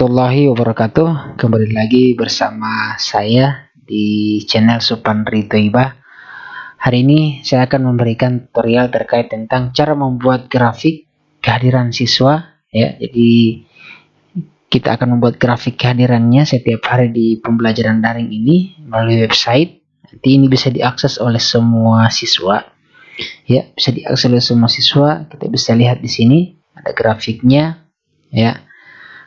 warahmatullahi wabarakatuh. Kembali lagi bersama saya di channel Supandri Thoibah. Hari ini saya akan memberikan tutorial terkait tentang cara membuat grafik kehadiran siswa. Ya, jadi kita akan membuat grafik kehadirannya setiap hari di pembelajaran daring ini melalui website. Nanti ini bisa diakses oleh semua siswa. Ya, bisa diakses oleh semua siswa. Kita bisa lihat di sini ada grafiknya. Ya.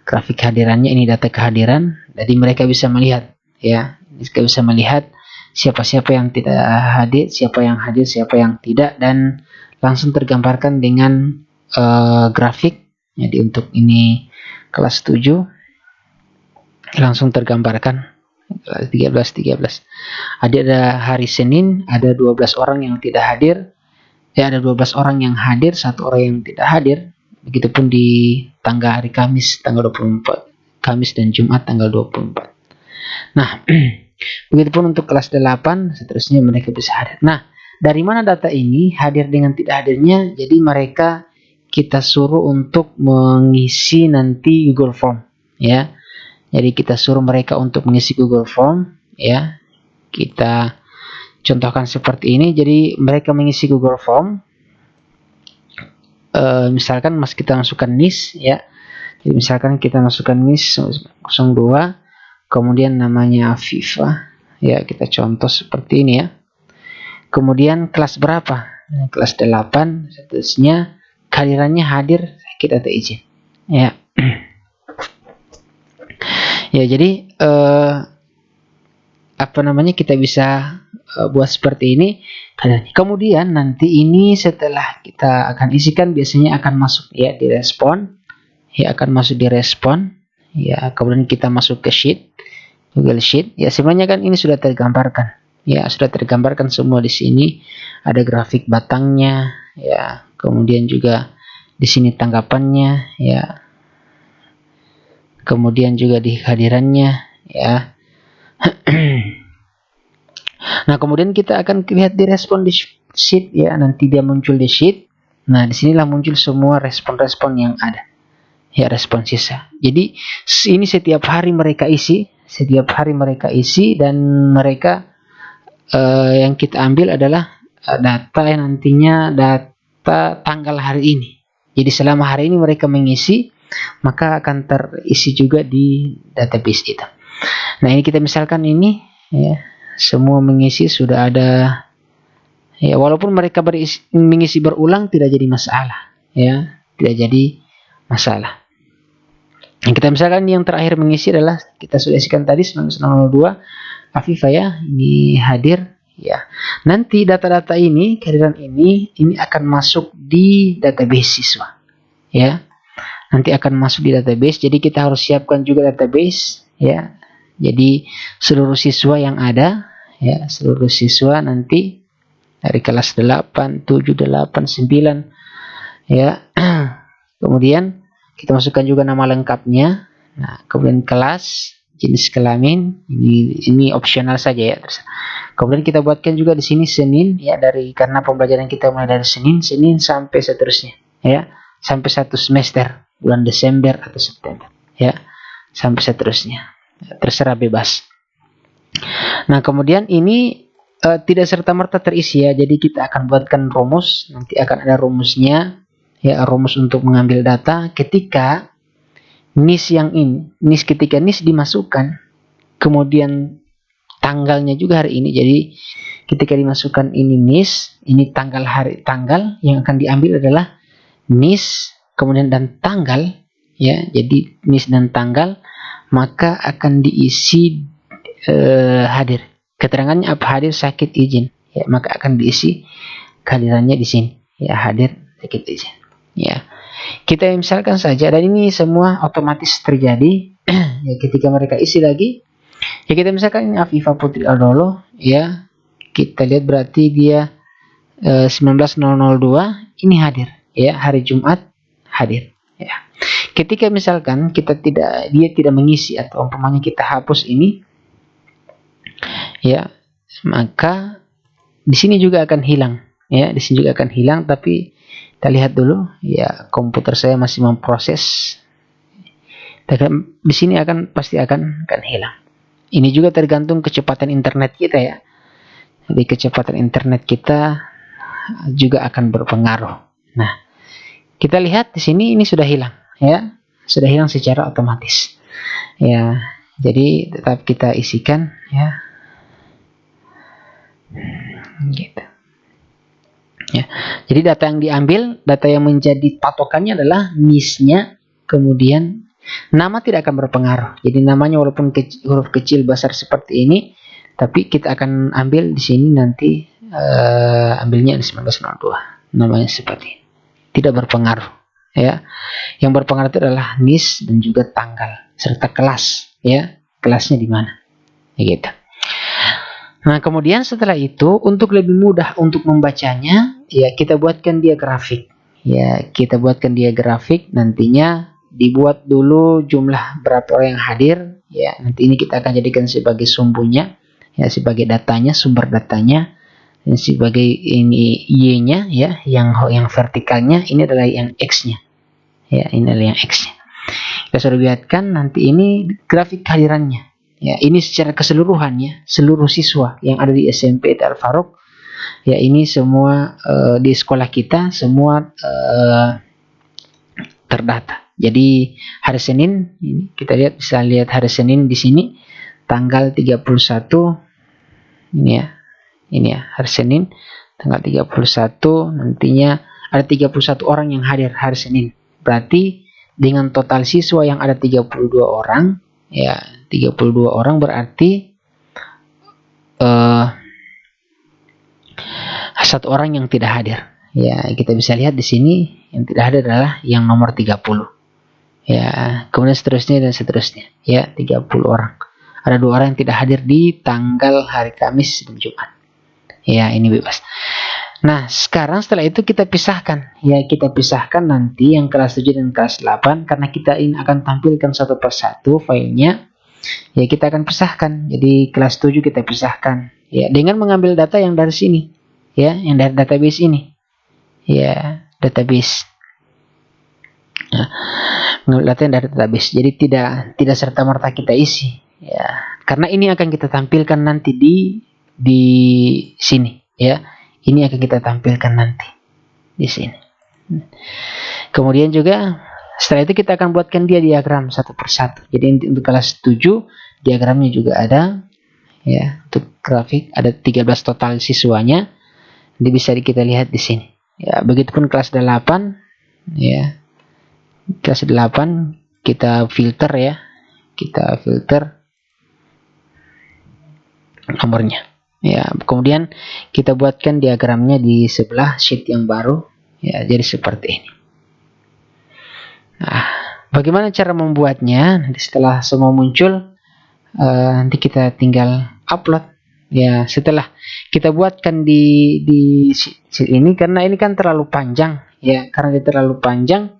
Grafik kehadirannya ini data kehadiran, jadi mereka bisa melihat, ya, mereka bisa melihat siapa-siapa yang tidak hadir, siapa yang hadir, siapa yang tidak, dan langsung tergambarkan dengan grafik. Jadi untuk ini kelas 7 langsung tergambarkan 13. Ada hari Senin, ada 12 orang yang tidak hadir, ya, ada 12 orang yang hadir, 1 orang yang tidak hadir. Begitupun di tanggal hari Kamis tanggal 24, Kamis dan Jumat tanggal 24. Nah, begitupun untuk kelas 8, seterusnya mereka bisa hadir. Nah, dari mana data ini hadir dengan tidak hadirnya? Jadi mereka kita suruh untuk mengisi nanti Google Form, ya. Jadi kita suruh mereka untuk mengisi Google Form, ya. Kita contohkan seperti ini. Jadi mereka mengisi Google Form. Misalkan kita masukkan NIS, ya. Jadi misalkan kita masukkan NIS 02, kemudian namanya Afifa, ya, kita contoh seperti ini, ya. Kemudian kelas berapa? Kelas 8, seterusnya kehadirannya hadir, kita ada izin, ya. Ya, jadi kita bisa buat seperti ini. Kemudian nanti ini setelah kita akan isikan biasanya akan masuk, ya, di respon, ya, akan masuk di respon, ya. Kemudian kita masuk ke sheet, Google Sheet, ya. Semuanya kan ini sudah tergambarkan, ya, sudah tergambarkan semua di sini. Ada grafik batangnya, ya. Kemudian juga di sini tanggapannya, ya. Kemudian juga di kehadirannya, ya. Nah, kemudian kita akan lihat di respon di sheet, ya. Nanti dia muncul di sheet. Nah, disinilah muncul semua respon-respon yang ada, ya, respon sisa. Jadi ini setiap hari mereka isi, dan mereka yang kita ambil adalah data yang nantinya data tanggal hari ini. Jadi selama hari ini mereka mengisi, maka akan terisi juga di database itu. Nah, ini kita misalkan ini, ya, semua mengisi sudah ada, ya, walaupun mereka mengisi berulang tidak jadi masalah, ya, tidak jadi masalah. Yang kita misalkan yang terakhir mengisi adalah kita sudah isikan tadi 1902 Afifa, ya, ini hadir, ya. Nanti data-data ini, kehadiran ini akan masuk di database siswa, ya. Nanti akan masuk di database. Jadi kita harus siapkan juga database, ya. Jadi seluruh siswa yang ada, ya, seluruh siswa nanti dari kelas 8, 7, 8, 9, ya. Kemudian kita masukkan juga nama lengkapnya. Nah, kemudian kelas, jenis kelamin, ini opsional saja, ya. Kemudian kita buatkan juga di sini Senin, ya, karena pembelajaran kita mulai dari Senin sampai seterusnya, ya, sampai 1 semester, bulan Desember atau September, ya, sampai seterusnya. Terserah, bebas. Nah, kemudian ini tidak serta-merta terisi, ya. Jadi kita akan buatkan rumus, nanti akan ada rumusnya, ya, rumus untuk mengambil data ketika ketika NIS dimasukkan, kemudian tanggalnya juga hari ini. Jadi ketika dimasukkan ini NIS, ini tanggal yang akan diambil adalah NIS, kemudian dan tanggal, ya. Jadi NIS dan tanggal, maka akan diisi hadir. Keterangannya apa? Hadir, sakit, izin, ya, maka akan diisi kehadirannya di sini, ya, hadir, sakit, izin, ya. Kita misalkan saja, dan ini semua otomatis terjadi ya, ketika mereka isi lagi, ya. Kita misalkan ini Afifa Putri Aldolo, ya. Kita lihat berarti dia 19.002 ini hadir, ya, hari Jumat hadir, ya. Ketika misalkan dia tidak mengisi atau umpamanya kita hapus ini, ya, maka di sini juga akan hilang, ya, di sini juga akan hilang. Tapi kita lihat dulu, ya, komputer saya masih memproses Di sini pasti akan hilang. Ini juga tergantung kecepatan internet kita ya. Jadi kecepatan internet kita juga akan berpengaruh. Nah, kita lihat di sini ini sudah hilang ya. Sudah hilang secara otomatis. Ya, jadi tetap kita isikan ya. Gitu. Ya. Jadi data yang diambil, data yang menjadi patokannya adalah NIS-nya, kemudian nama tidak akan berpengaruh. Jadi namanya walaupun huruf kecil besar seperti ini, tapi kita akan ambil di sini nanti ambilnya di 1902. Namanya seperti ini. Tidak berpengaruh, ya. Yang berpengaruh itu adalah NIS dan juga tanggal serta kelas, ya. Kelasnya di mana? Gitu. Nah, kemudian setelah itu untuk lebih mudah untuk membacanya, ya kita buatkan dia grafik. Ya, kita buatkan dia grafik, nantinya dibuat dulu jumlah berapa orang yang hadir, ya. Nanti ini kita akan jadikan sebagai sumbunya, ya, sebagai datanya, sumber datanya. Dan sebagai ini Y-nya, ya, yang vertikalnya ini adalah yang X-nya. Ya, ini adalah yang X-nya. Kita sudah buatkan nanti ini grafik kehadirannya. Ya, ini secara keseluruhan ya, seluruh siswa yang ada di SMP Al Farouk. Ya, ini semua di sekolah kita semua terdata. Jadi hari Senin ini kita bisa lihat hari Senin di sini tanggal 31 ini ya. Ini ya, hari Senin tanggal 31 nantinya ada 31 orang yang hadir hari Senin. Berarti dengan total siswa yang ada 32 orang, ya 32 orang berarti satu orang yang tidak hadir. Ya, kita bisa lihat di sini yang tidak hadir adalah yang nomor 30. Ya, kemudian seterusnya dan seterusnya. Ya, 30 orang. Ada 2 orang yang tidak hadir di tanggal hari Kamis dan Jumat. Ya, ini bebas. Nah, sekarang setelah itu kita pisahkan. Ya, kita pisahkan nanti yang kelas 7 dan kelas 8 karena kita ini akan tampilkan satu persatu filenya. Ya, kita akan pisahkan. Jadi kelas 7 kita pisahkan. Ya, dengan mengambil data yang dari sini. Ya, yang dari database ini. Ya, database. Nah, mengambil data yang dari database. Jadi tidak serta-merta kita isi. Ya, karena ini akan kita tampilkan nanti di sini. Ya, ini akan kita tampilkan nanti di sini. Kemudian juga setelah itu kita akan buatkan dia diagram satu persatu. Jadi untuk kelas 7 diagramnya juga ada. Ya, untuk grafik ada 13 total siswanya. Ini bisa kita lihat di sini. Ya, begitupun kelas 8. Ya. Kelas 8 kita filter ya. Kita filter nomornya. Ya, kemudian kita buatkan diagramnya di sebelah sheet yang baru. Ya, jadi seperti ini. Nah, bagaimana cara membuatnya? Nanti setelah semua muncul, nanti kita tinggal upload. Ya, setelah kita buatkan di sheet ini karena ini kan terlalu panjang. Ya, karena dia terlalu panjang,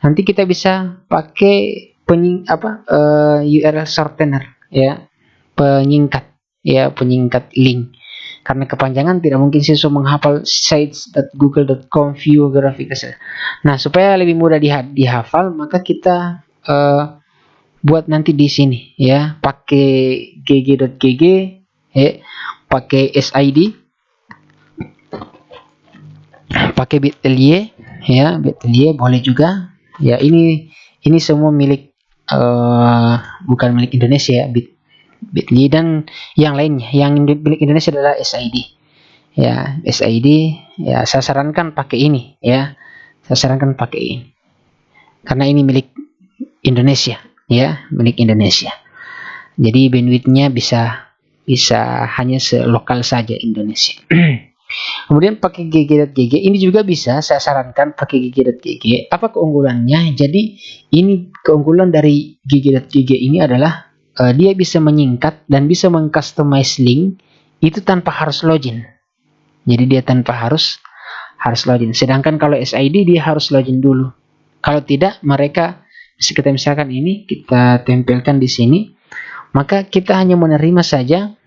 nanti kita bisa pakai URL shortener ya, penyingkat link. Karena kepanjangan tidak mungkin siswa menghafal sites.google.com view grafik. Nah, supaya lebih mudah dihafal, maka kita buat nanti di sini ya, pakai gg.gg ya, pakai SID, pakai bit.ly ya, bit.ly boleh juga. Ya, ini semua milik bukan milik Indonesia ya, bit.ly dan yang lainnya. Yang milik Indonesia adalah SID. Ya, SID ya saya sarankan pakai ini ya. Saya sarankan pakai ini. Karena ini milik Indonesia ya, milik Indonesia. Jadi bandwidth-nya bisa hanya selokal saja Indonesia. Kemudian pakai gg.gg ini juga bisa saya sarankan pakai gg.gg. Apa keunggulannya? Jadi ini keunggulan dari gg.gg ini adalah dia bisa menyingkat dan bisa mengcustomize link itu tanpa harus login. Jadi dia tanpa harus login. Sedangkan kalau SID dia harus login dulu. Kalau tidak, mereka kita misalkan ini kita tempelkan di sini, maka kita hanya menerima saja.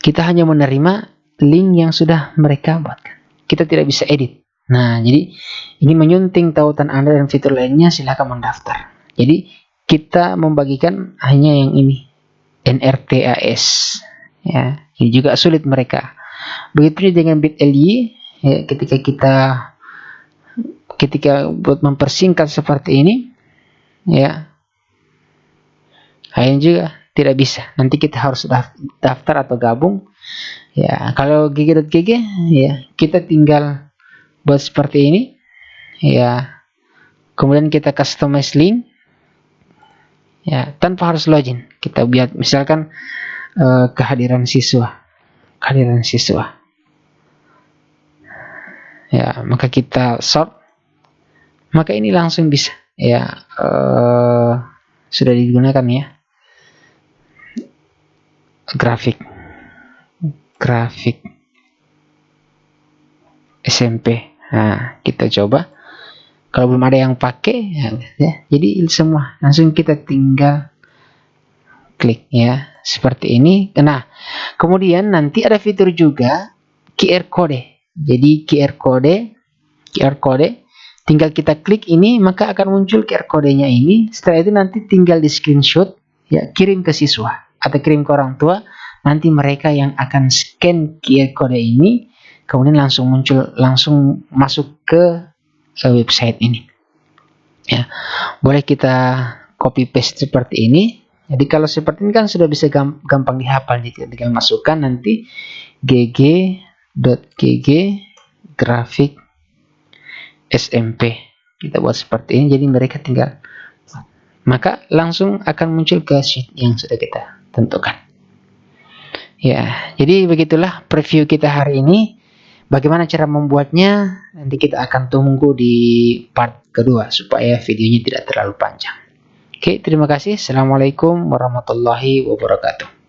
Kita hanya menerima link yang sudah mereka buatkan. Kita tidak bisa edit. Nah, jadi ini menyunting tautan Anda dan fitur lainnya, silakan mendaftar. Jadi kita membagikan hanya yang ini, NRTAS. Ya, ini juga sulit mereka. Begitu dengan bit.ly, ya, ketika buat mempersingkat seperti ini, ya, ini juga tidak bisa. Nanti kita harus daftar atau gabung. Ya, kalau gg.gg, ya, kita tinggal buat seperti ini, ya. Kemudian kita customize link, ya, tanpa harus login. Kita buat misalkan kehadiran siswa, ya, maka kita sort, maka ini langsung bisa, ya, sudah digunakan, ya, grafik SMP. Nah, kita coba. Kalau belum ada yang pakai, ya, jadi semua langsung kita tinggal klik, ya, seperti ini. Nah, kemudian nanti ada fitur juga QR code. Jadi QR code tinggal kita klik ini, maka akan muncul QR kodenya ini. Setelah itu nanti tinggal di screenshot, ya, kirim ke siswa atau kirim ke orang tua. Nanti mereka yang akan scan QR code ini, kemudian langsung masuk ke website ini. Ya, boleh kita copy paste seperti ini. Jadi kalau seperti ini kan sudah bisa gampang dihafal. Jadi tinggal masukkan nanti gg.gg grafik SMP. Kita buat seperti ini, jadi mereka tinggal, maka langsung akan muncul ke sheet yang sudah kita tentukan. Ya, jadi begitulah preview kita hari ini. Bagaimana cara membuatnya? Nanti kita akan tunggu di part kedua supaya videonya tidak terlalu panjang. Oke, terima kasih. Assalamualaikum warahmatullahi wabarakatuh.